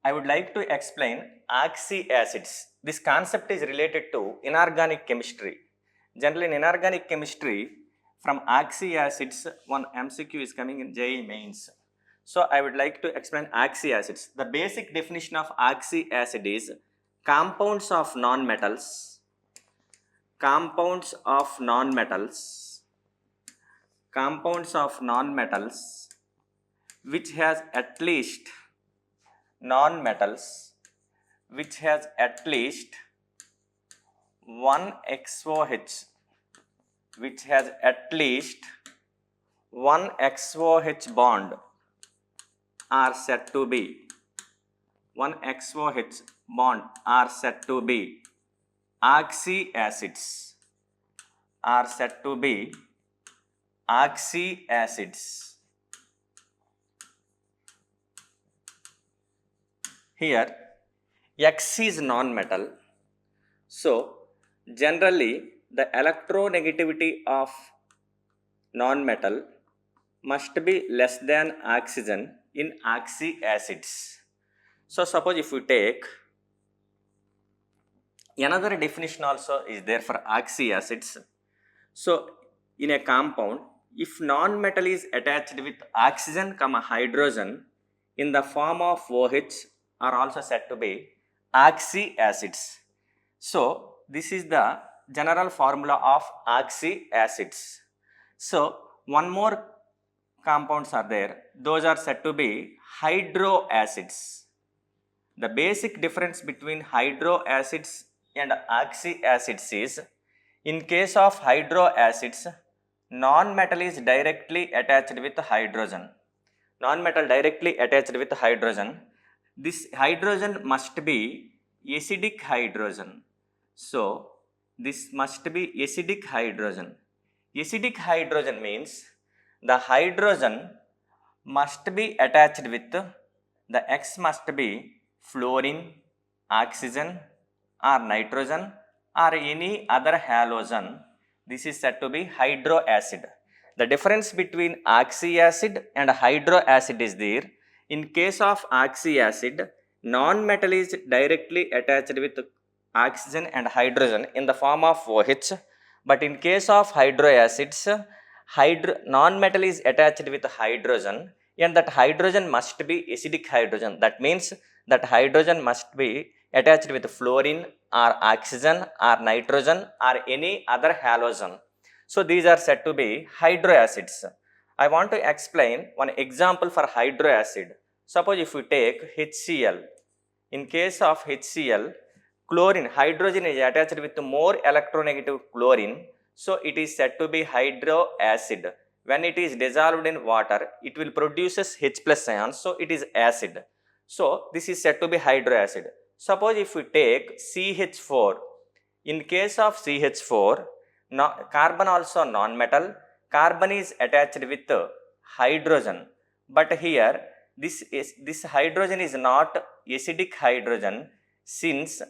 I would like to explain oxyacids. This concept is related to inorganic chemistry. Generally in inorganic chemistry, from oxyacids, one MCQ is coming in JEE mains. So I would like to explain oxyacids. The basic definition of oxyacid is compounds of nonmetals, compounds of nonmetals, compounds of nonmetals which has at least nonmetals which has at least one XOH, which has at least one XOH bond are said to be one XOH bond are said to be oxyacids, are said to be oxyacids. Here X is non-metal, so generally the electronegativity of non-metal must be less than oxygen in oxyacids. So suppose if we take another definition also is there for oxyacids. So in a compound, if non-metal is attached with oxygen comma hydrogen in the form of OH are also said to be oxyacids. So this is the general formula of oxyacids. So one more compounds are there, those are said to be hydroacids. The basic difference between hydroacids and oxyacids is, in case of hydroacids, non-metal is directly attached with hydrogen. Non-metal directly attached with hydrogen. This hydrogen must be acidic hydrogen. So this must be acidic hydrogen. Acidic hydrogen means the hydrogen must be attached with, the X must be fluorine, oxygen or nitrogen or any other halogen. This is said to be hydroacid. The difference between oxyacid and hydroacid is there. In case of oxyacid, non-metal is directly attached with oxygen and hydrogen in the form of OH. But in case of hydroacids, non-metal is attached with hydrogen, and that hydrogen must be acidic hydrogen. That means that hydrogen must be attached with fluorine or oxygen or nitrogen or any other halogen. So these are said to be hydroacids. I want to explain one example for hydroacid. Suppose if we take HCl. In case of HCl, chlorine, hydrogen is attached with more electronegative chlorine, so it is said to be hydroacid. When it is dissolved in water, it will produce H plus ion, so it is acid. So this is said to be hydroacid. Suppose if we take CH4, in case of CH4, carbon also non-metal, carbon is attached with hydrogen, but here this hydrogen is not acidic hydrogen, since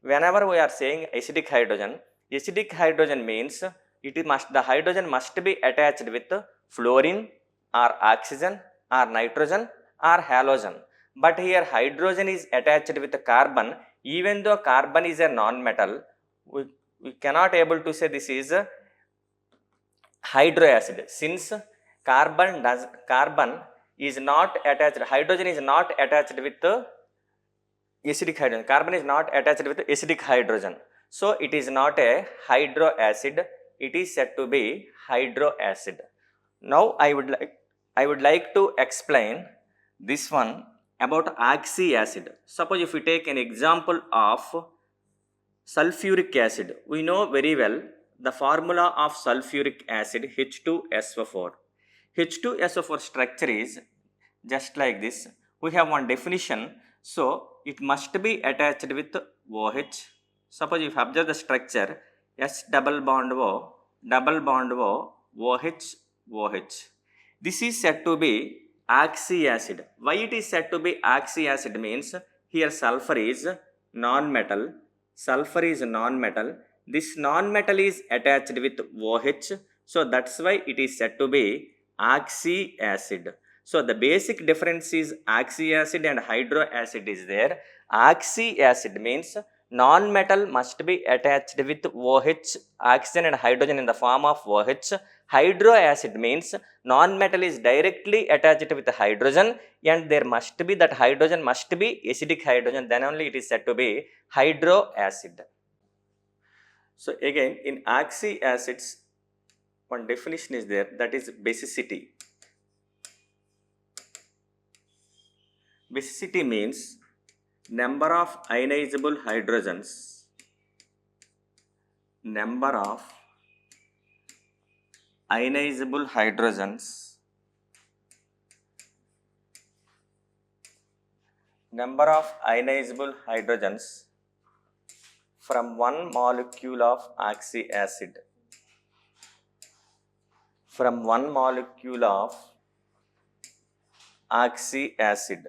whenever we are saying acidic hydrogen means the hydrogen must be attached with fluorine or oxygen or nitrogen or halogen. But here hydrogen is attached with carbon. Even though carbon is a non-metal, we cannot able to say this is a hydroacid, since carbon is not attached, hydrogen is not attached with acidic hydrogen, carbon is not attached with acidic hydrogen, so it is not a hydroacid, it is said to be hydroacid. Now I would like to explain this one about oxyacid. Suppose if we take an example of sulfuric acid, we know very well the formula of sulfuric acid H2SO4. H2SO4 structure is just like this. We have one definition, so it must be attached with OH. Suppose if you observe the structure, S double bond O, OH, OH. This is said to be oxyacid. Why it is said to be oxyacid means, here sulfur is non-metal, this non-metal is attached with OH, so that's why it is said to be oxyacid. So the basic difference is oxyacid and hydroacid is there. Oxyacid means non-metal must be attached with OH, oxygen and hydrogen in the form of OH. Hydroacid means non-metal is directly attached with hydrogen and there must be that hydrogen must be acidic hydrogen, then only it is said to be hydroacid. So again in oxyacids one definition is there, that is basicity. Basicity means number of ionizable hydrogens, number of ionizable hydrogens, number of ionizable hydrogens from one molecule of oxyacid, from one molecule of oxyacid,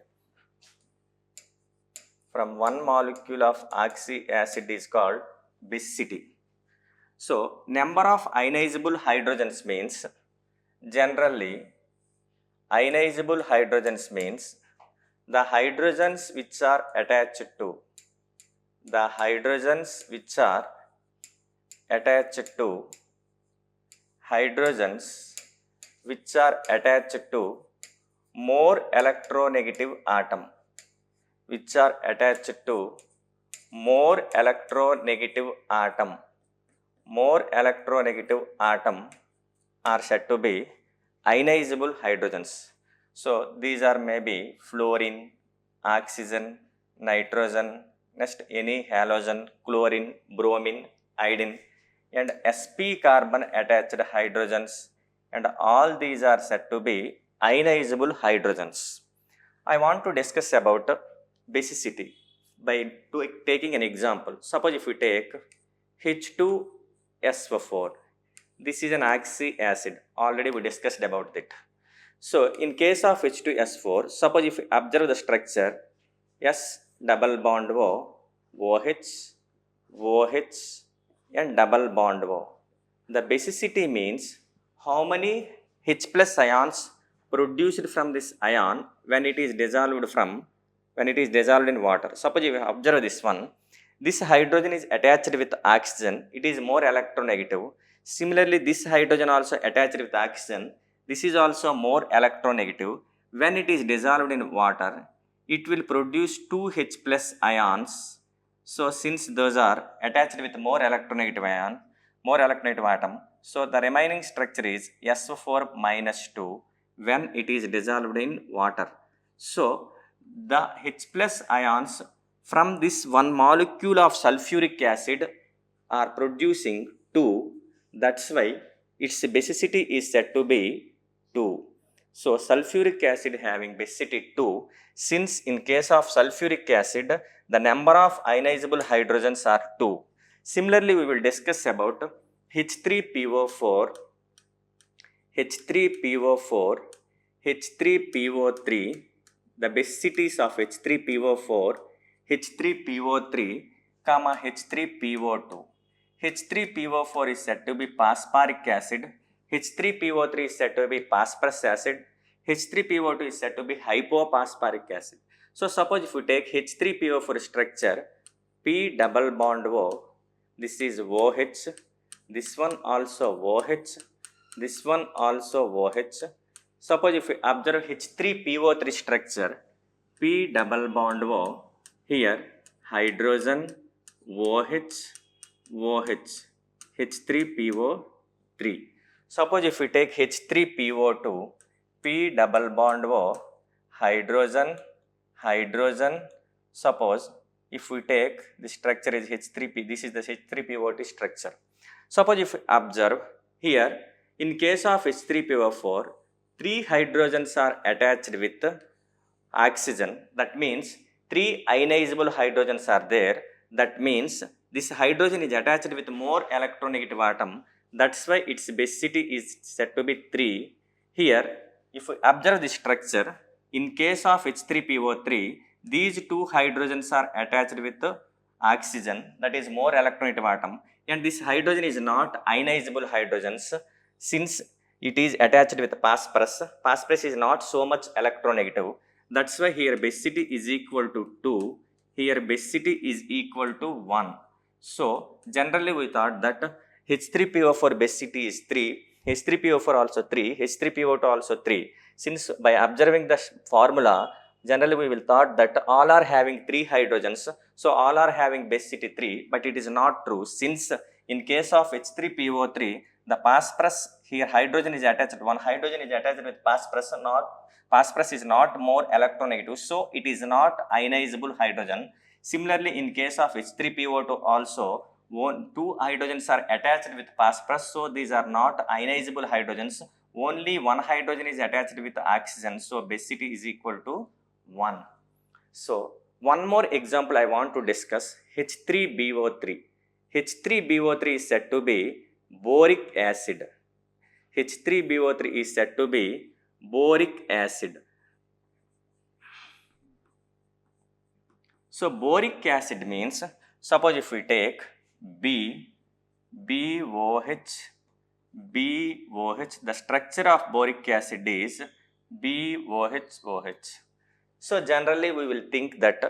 from one molecule of oxyacid is called basicity. So number of ionizable hydrogens means generally ionizable hydrogens means the hydrogens which are attached to, the hydrogens which are attached to, hydrogens which are attached to more electronegative atom, which are attached to more electronegative atom, more electronegative atom are said to be ionizable hydrogens. So these are maybe fluorine, oxygen, nitrogen, next any halogen, chlorine, bromine, iodine and sp carbon attached hydrogens, and all these are said to be ionizable hydrogens. I want to discuss about basicity by taking an example. Suppose if we take H2SO4, this is an oxyacid, already we discussed about it. So in case of H2S4, suppose if we observe the structure S double bond O, OH, OH and double bond O. The basicity means how many H plus ions produced from this ion when it is dissolved in water. Suppose if you observe this one, this hydrogen is attached with oxygen, it is more electronegative. Similarly, this hydrogen also attached with oxygen, this is also more electronegative. When it is dissolved in water, it will produce 2 H plus ions. So since those are attached with more electronegative ion, more electronegative atom, so the remaining structure is SO4 minus 2 when it is dissolved in water. So the H plus ions from this one molecule of sulfuric acid are producing 2. That's why its basicity is said to be 2. So sulfuric acid having basicity 2. Since in case of sulfuric acid, the number of ionizable hydrogens are 2. Similarly, we will discuss about H3PO4, H3PO4, H3PO3, the basicities of H3PO4, H3PO3, comma H3PO2. H3PO4 is said to be phosphoric acid, H3PO3 is said to be phosphorus acid, H3PO2 is said to be hypophosphoric acid. So suppose if we take H3PO4 structure, P double bond O, this is OH, this one also OH, this one also OH. Suppose if we observe H3PO3 structure, P double bond O, here hydrogen, OH, OH, H3PO3. Suppose if we take H3PO2, P double bond O, hydrogen, hydrogen. Suppose if we take the structure is H3P, this is the H3PO2 structure. Suppose if we observe here, in case of H3PO4, 3 hydrogens are attached with oxygen. That means 3 ionizable hydrogens are there. That means this hydrogen is attached with more electronegative atom. That's why its basicity is said to be 3. Here, if we observe the structure, in case of H3PO3, these 2 hydrogens are attached with oxygen, that is more electronegative atom, and this hydrogen is not ionizable hydrogens. Since it is attached with phosphorus. Phosphorus is not so much electronegative. That's why here basicity is equal to 2. Here basicity is equal to 1. So generally we thought that H3PO4 basicity is 3, H3PO4 also 3, H3PO2 also 3. Since by observing the formula, generally we will thought that all are having 3 hydrogens, so all are having basicity 3, but it is not true. Since in case of H3PO3, the phosphorus here hydrogen is attached, one hydrogen is attached with phosphorus, not phosphorus is not more electronegative, so it is not ionizable hydrogen. Similarly, in case of H3PO2 also, two hydrogens are attached with phosphorus, so these are not ionizable hydrogens. Only one hydrogen is attached with oxygen, so basicity is equal to 1. So one more example I want to discuss, H3BO3. H3BO3 is said to be boric acid. H3BO3 is said to be boric acid. So boric acid means, suppose if we take BOH, the structure of boric acid is BOH. So generally we will think that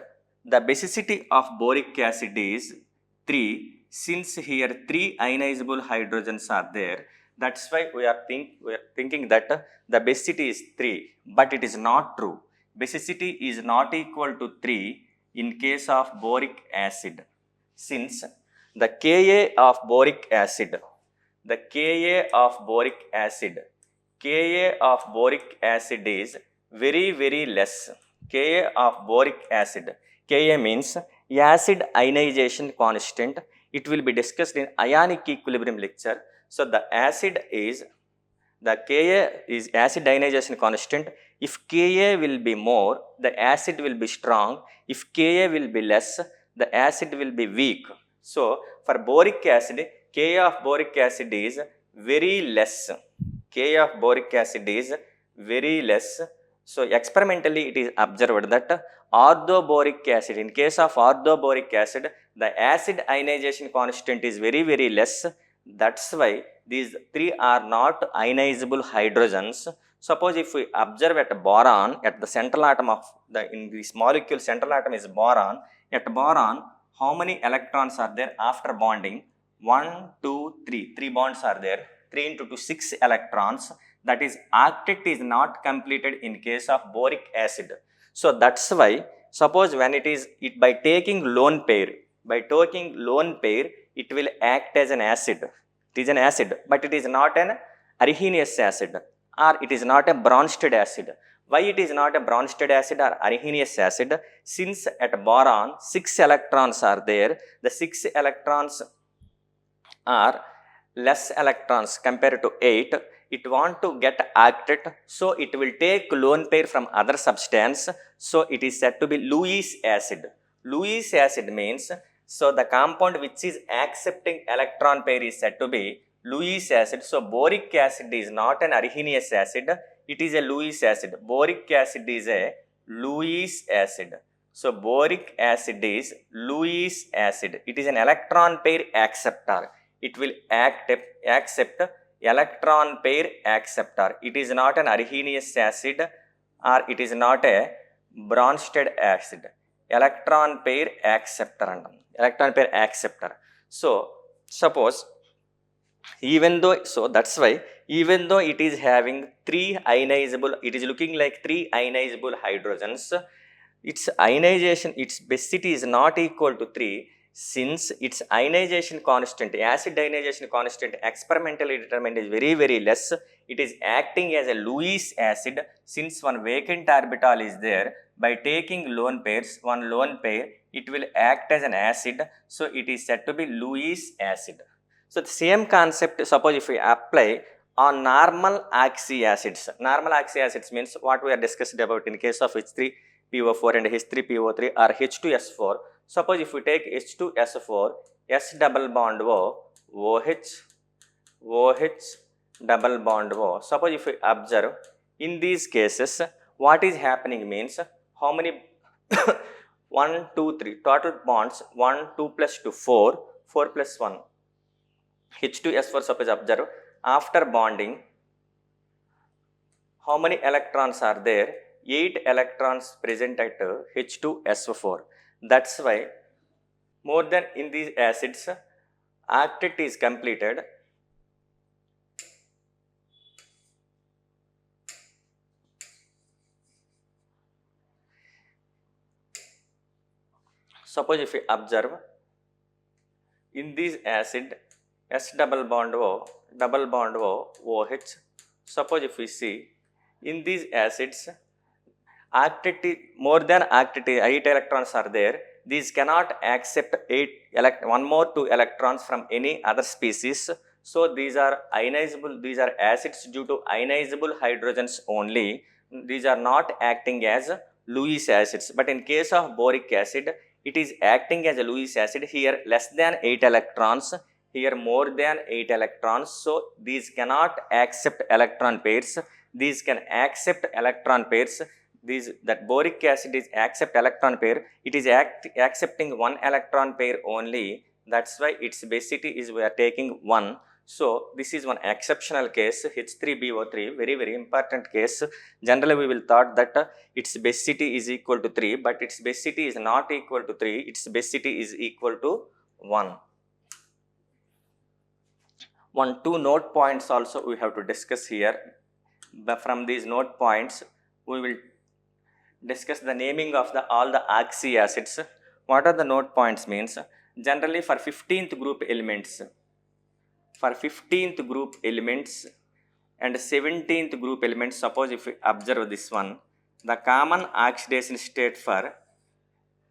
the basicity of boric acid is 3, since here 3 ionizable hydrogens are there. That's why we are thinking that the basicity is 3, but it is not true. Basicity is not equal to 3 in case of boric acid, since the Ka of boric acid, Ka of boric acid is very less. Ka of boric acid, Ka means acid ionization constant. It will be discussed in ionic equilibrium lecture. So the Ka is acid ionization constant. If Ka will be more, the acid will be strong. If Ka will be less, the acid will be weak. So for boric acid, Ka of boric acid is very less. Ka of boric acid is very less. So experimentally it is observed that orthoboric acid, in case of orthoboric acid, the acid ionization constant is very less. That's why these 3 are not ionizable hydrogens. Suppose if we observe at boron, at the central atom of in this molecule, central atom is boron. At boron, how many electrons are there after bonding? 1, 2, 3. 3 bonds are there. 3 into 2, 6 electrons. That is, octet is not completed in case of boric acid. So that's why, suppose when it by taking lone pair, it will act as an acid. It is an acid, but it is not an Arrhenius acid, or it is not a Bronsted acid. Why it is not a Bronsted acid or Arrhenius acid? Since at boron 6 electrons are there, the 6 electrons are less electrons compared to 8. It want to get octet, so it will take lone pair from other substance. So it is said to be Lewis acid. Lewis acid means, so the compound which is accepting electron pair is said to be Lewis acid. So boric acid is not an Arrhenius acid, it is a Lewis acid. Boric acid is a Lewis acid. So boric acid is Lewis acid. It is an electron pair acceptor. It will accept electron pair acceptor. It is not an Arrhenius acid, or it is not a Bronsted acid. Electron pair acceptor. So suppose, even though, so that's why even though it is having 3 ionizable, it is looking like 3 ionizable hydrogens, its ionization, its basicity is not equal to 3, since its ionization constant, acid ionization constant, experimentally determined is very less. It is acting as a Lewis acid. Since one vacant orbital is there, by taking lone pairs, one lone pair, it will act as an acid. So it is said to be Lewis acid. So the same concept, suppose if we apply on normal oxyacids. Normal oxyacids means what we are discussing about in case of H3PO4 and H3PO3 or H2S4. Suppose if we take H2S4, S double bond O, OH double bond O. Suppose if we observe in these cases, what is happening means, how many 1, 2, 3 total bonds, 1, 2 plus 2, 4, 4 plus 1. H2S4, suppose observe, after bonding how many electrons are there? 8 electrons present at H2SO4. That's why more than in these acids, octet is completed. Suppose if we observe in this acid S double bond O OH, suppose if we see in these acids octet more than octet 8 electrons are there. These cannot accept 1 more 2 electrons from any other species. So these are ionizable, these are acids due to ionizable hydrogens only. These are not acting as Lewis acids. But in case of boric acid, it is acting as a Lewis acid. Here less than 8 electrons, here more than 8 electrons. So these cannot accept electron pairs. These can accept electron pairs. That boric acid is accept electron pair. It is accepting 1 electron pair only. That's why its basicity is we are taking 1. So this is one exceptional case, H3BO3, very important case. Generally we will thought that its basicity is equal to 3, but its basicity is not equal to 3, its basicity is equal to 1. 2 note points also we have to discuss here. But from these note points, we will discuss the naming of all the oxyacids. What are the note points means? Generally for 15th group elements, and 17th group elements, suppose if we observe this one, the common oxidation state for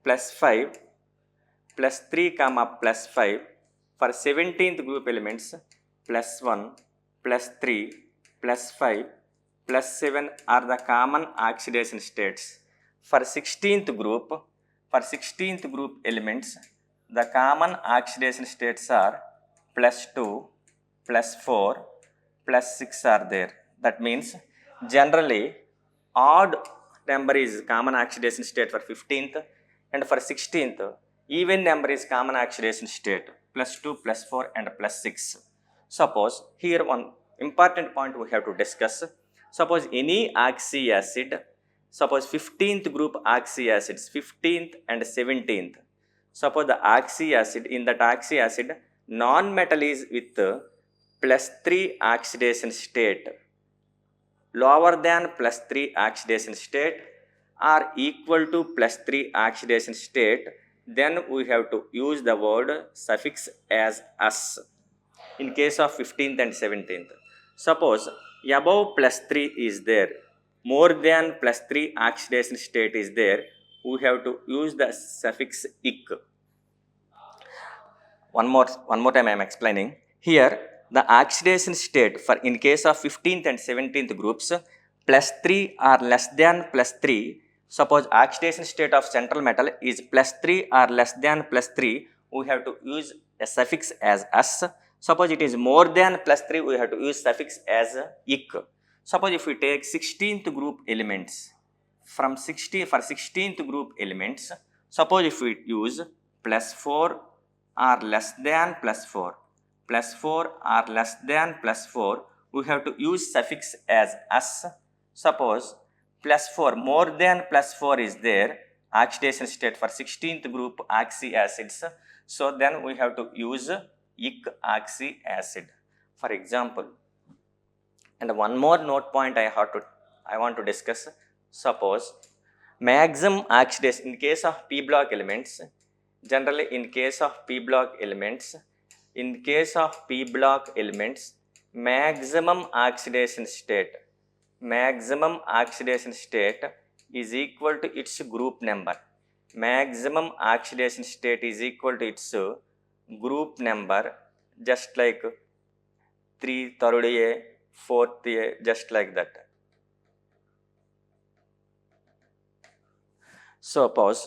+5, +3, +5, for 17th group elements, +1, +3, +5, +7 are the common oxidation states. For 16th group elements, the common oxidation states are +2, +4, +6 are there. That means generally odd number is common oxidation state for 15th, and for 16th even number is common oxidation state, +2, +4 and +6. Suppose here one important point we have to discuss. Suppose any oxyacid, suppose 15th group oxyacids, 15th and 17th. Suppose the oxyacid, in that oxyacid, non-metal is with +3 oxidation state, lower than +3 oxidation state or equal to +3 oxidation state, then we have to use the word suffix as us in case of 15th and 17th. Suppose above +3 is there, more than +3 oxidation state is there, we have to use the suffix ic. One more time I am explaining. Here the oxidation state for in case of 15th and 17th groups, +3 or less than +3. Suppose oxidation state of central metal is +3 or less than +3, we have to use a suffix as us. Suppose it is more than +3, we have to use suffix as ic. Suppose if we take 16th group elements, for 16th group elements, suppose if we use +4 or less than +4, +4 or less than +4, we have to use suffix as us. Suppose +4, more than +4 is there, oxidation state for 16th group oxyacids, so then we have to use ic oxyacid, for example. And one more note point I want to discuss. Suppose maximum oxidation in case of p block elements, generally in case of p block elements, maximum oxidation state is equal to its group number. Maximum oxidation state is equal to its group number, just like 3 third A, 4th A, just like that. Suppose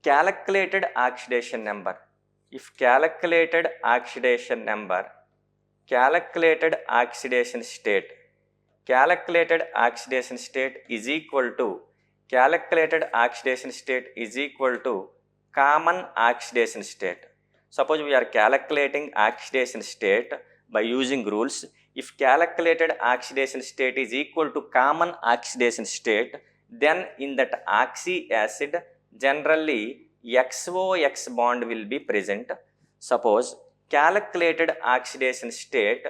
calculated oxidation number. If calculated oxidation state is equal to common oxidation state. Suppose we are calculating oxidation state by using rules. if calculated oxidation state is equal to common oxidation state, then in that oxyacid generally XOX bond will be present. Suppose calculated oxidation state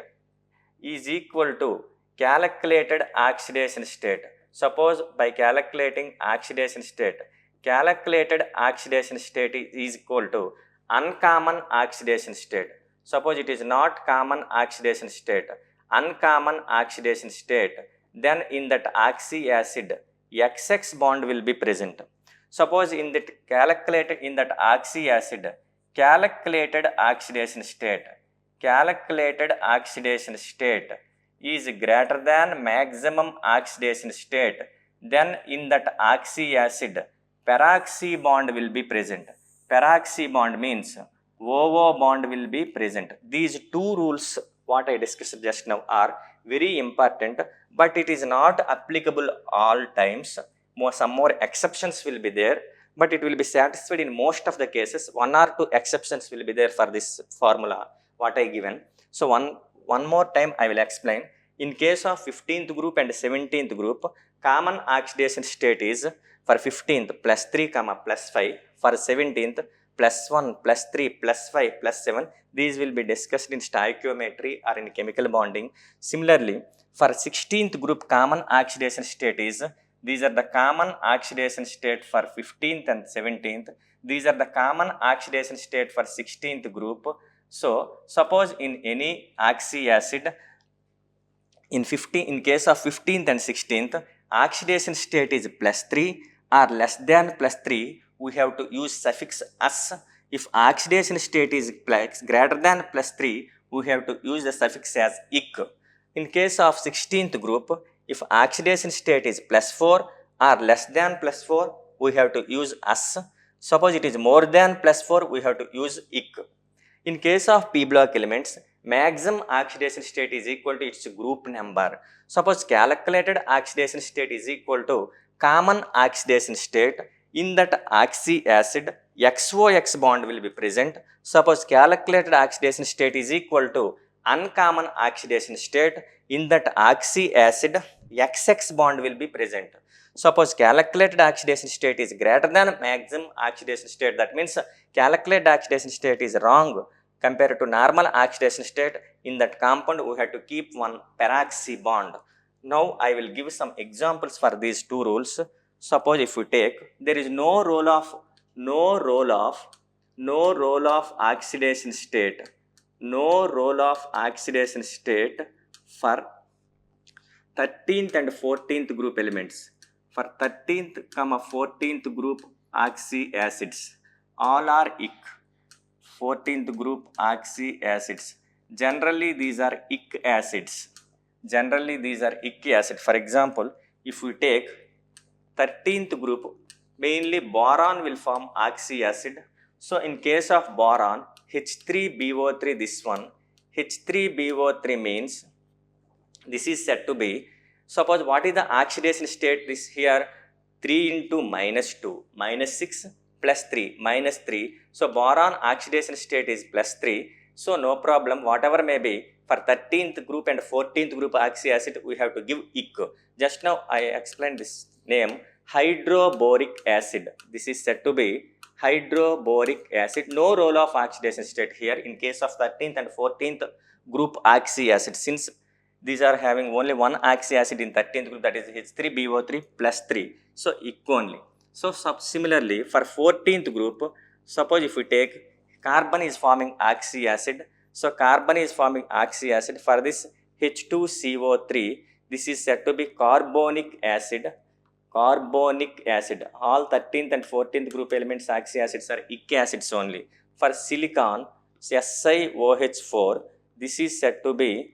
is equal to calculated oxidation state. Suppose by calculating oxidation state, calculated oxidation state is equal to uncommon oxidation state. Suppose it is not common oxidation state, uncommon oxidation state, then in that oxyacid XX bond will be present. Suppose in that calculated in that oxyacid calculated oxidation state is greater than maximum oxidation state, then in that oxyacid peroxy bond will be present. Peroxy bond means OO bond will be present. These two rules what I discussed just now are very important, but it is not applicable all times. Some more exceptions will be there, but it will be satisfied in most of the cases. 1 or 2 exceptions will be there for this formula what I given. So one more time I will explain. In case of 15th group and 17th group, common oxidation state is for 15th plus 3 comma plus 5, for 17th plus 1 plus 3 plus 5 plus 7. These will be discussed in stoichiometry or in chemical bonding. Similarly, for 16th group common oxidation state is, these are the common oxidation state for 15th and 17th. These are the common oxidation state for 16th group. So, suppose in any oxyacid, in case of 15th and 16th, oxidation state is plus 3 or less than plus 3, we have to use suffix "s". If oxidation state is greater than plus 3, we have to use the suffix as "ik". In case of 16th group, if oxidation state is plus 4 or less than plus 4, we have to use "s". Suppose it is more than plus 4, we have to use "ik". In case of p block elements, maximum oxidation state is equal to its group number. Suppose calculated oxidation state is equal to common oxidation state. In that oxyacid, XOX bond will be present. Suppose calculated oxidation state is equal to uncommon oxidation state. In that oxyacid, XX bond will be present. Suppose calculated oxidation state is greater than maximum oxidation state, that means calculated oxidation state is wrong compared to normal oxidation state. In that compound, we have to keep one peroxy bond. Now, I will give some examples for these two rules. Suppose if we take, there is no role of oxidation state, for 13th and 14th group elements. For 13th, 14th group oxyacids, all are ic. 14th group oxyacids. Generally, these are ic acids. For example, if we take 13th group, mainly boron will form oxyacid. So, in case of boron, H3BO3, this one, H3BO3 means, this is said to be, suppose what is the oxidation state? This here 3 into minus 2, minus 6 plus 3, minus 3. So, boron oxidation state is plus 3. So, no problem, whatever may be, for 13th group and 14th group oxyacid, we have to give ic. Just now I explained this name, hydroboric acid. This is said to be hydroboric acid. No role of oxidation state here in case of 13th and 14th group oxyacid, since these are having only one oxyacid in 13th group, that is H3BO3 plus 3. So, ic only. So, similarly for 14th group, suppose if we take carbon is forming oxyacid. So, carbon is forming oxyacid. For this H2CO3, this is said to be carbonic acid. All 13th and 14th group elements oxyacids are ic acids only. For silicon, SiOH4, this is said to be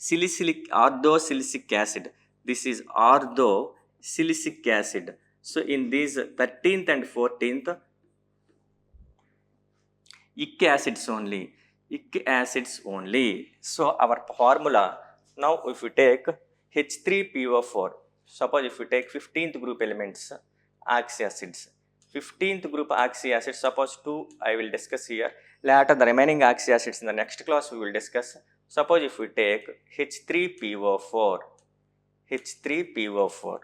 orthosilicic acid. This is orthosilicic acid. So, in these 13th and 14th, ic acids only. So, our formula, now if we take H3PO4, suppose if we take 15th group elements oxyacids, 15th group oxyacids, suppose 2 I will discuss here. Later the remaining oxyacids in the next class we will discuss. Suppose if we take H3PO4, H3PO4.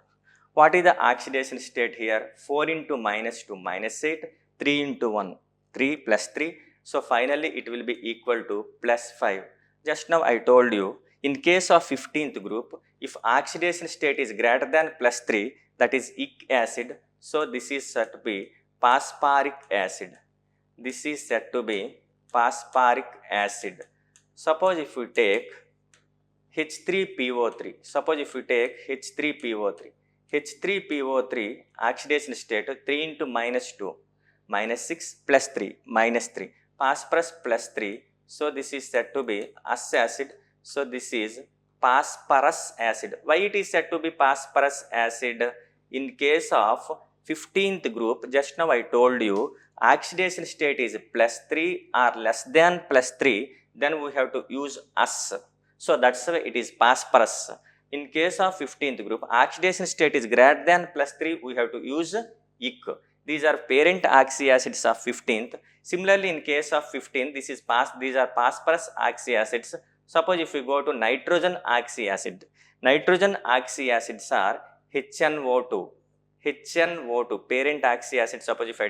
What is the oxidation state here? 4 into minus 2 minus 8, 3 into 1, 3 plus 3. So finally it will be equal to plus 5. Just now I told you, in case of 15th group, if oxidation state is greater than plus 3, that is ic acid, so this is said to be phosphoric acid. This is said to be phosphoric acid. Suppose if we take H3PO3, suppose if we take H3PO3, H3PO3 oxidation state 3 into minus 2, minus 6 plus 3, minus 3, phosphorus plus 3, so this is said to be us acid, so this is phosphorus acid. Why it is said to be phosphorus acid? In case of 15th group, just now I told you, oxidation state is plus 3 or less than plus 3, then we have to use us. So that's why it is phosphorus. In case of 15th group, oxidation state is greater than plus 3, we have to use ic. These are parent oxyacids of 15th. Similarly, in case of 15th, these are phosphorus oxyacids. Suppose if we go to nitrogen oxyacid, nitrogen oxyacids are HNO2. HNO2, parent oxyacid, suppose if I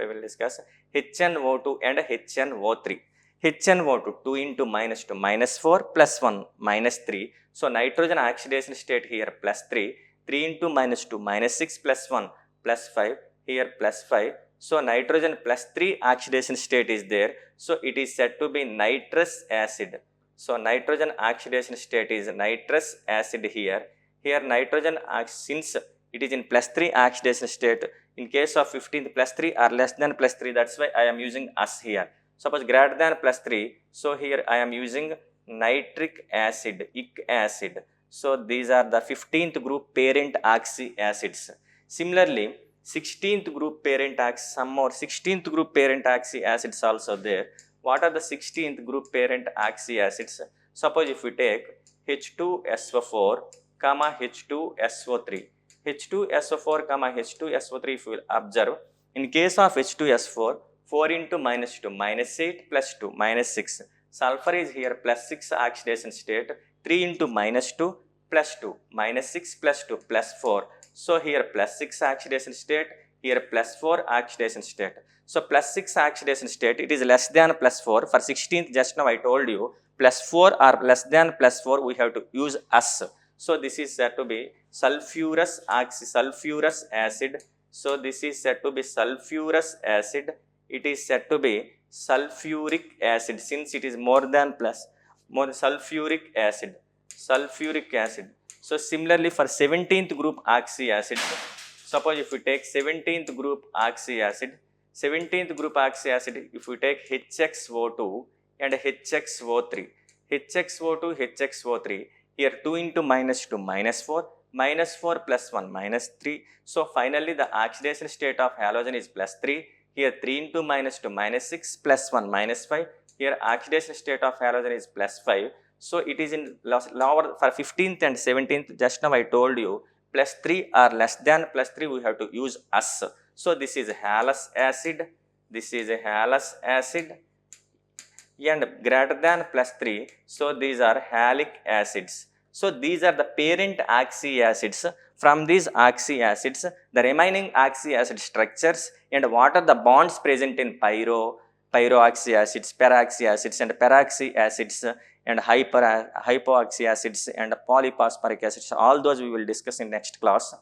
will discuss HNO2 and HNO3. HNO2, 2 into minus 2, minus 4 plus 1, minus 3. So nitrogen oxidation state here plus 3, 3 into minus 2, minus 6 plus 1, plus 5, here plus 5. So nitrogen plus 3 oxidation state is there. So it is said to be nitrous acid. So nitrogen oxidation state is nitrous acid here. Here nitrogen, since it is in plus 3 oxidation state, in case of 15th plus 3 or less than plus 3, that's why I am using us here. Suppose greater than plus 3, so here I am using nitric acid, ic acid. So these are the 15th group parent oxyacids. Similarly, 16th group parent some more 16th group parent oxyacids also there. What are the 16th group parent oxyacids? Suppose if we take H2SO4, H2SO3. H2SO4, H2SO3, if you will observe, in case of H2SO4, 4 into minus 2, minus 8 plus 2, minus 6. Sulfur is here plus 6 oxidation state, 3 into minus 2 plus 2, minus 6 plus 2 plus 4. So here plus 6 oxidation state, here plus 4 oxidation state. So plus 6 oxidation state, it is less than plus 4. For 16th, just now I told you, plus 4 or less than plus 4, we have to use us. So this is said to be sulfurous acid. So this is said to be sulfurous acid. It is said to be sulfuric acid, since it is more than sulfuric acid. So similarly for 17th group oxyacid, suppose if we take 17th group oxyacid, if we take HXO2 and HXO3, here 2 into minus 2, minus 4, minus 4 plus 1, minus 3. So finally the oxidation state of halogen is plus 3. Here 3 into minus 2, minus 6 plus 1, minus 5. Here oxidation state of halogen is plus 5. So it is in lower for 15th and 17th. Just now I told you plus 3 or less than plus 3 we have to use us. So this is halous acid. And greater than plus 3. So these are halic acids. So these are the parent oxyacids. From these oxyacids, the remaining oxyacid structures and what are the bonds present in pyroxyacids, peroxyacids and peroxyacids and hypoxyacids and polyphosphoric acids. All those we will discuss in next class.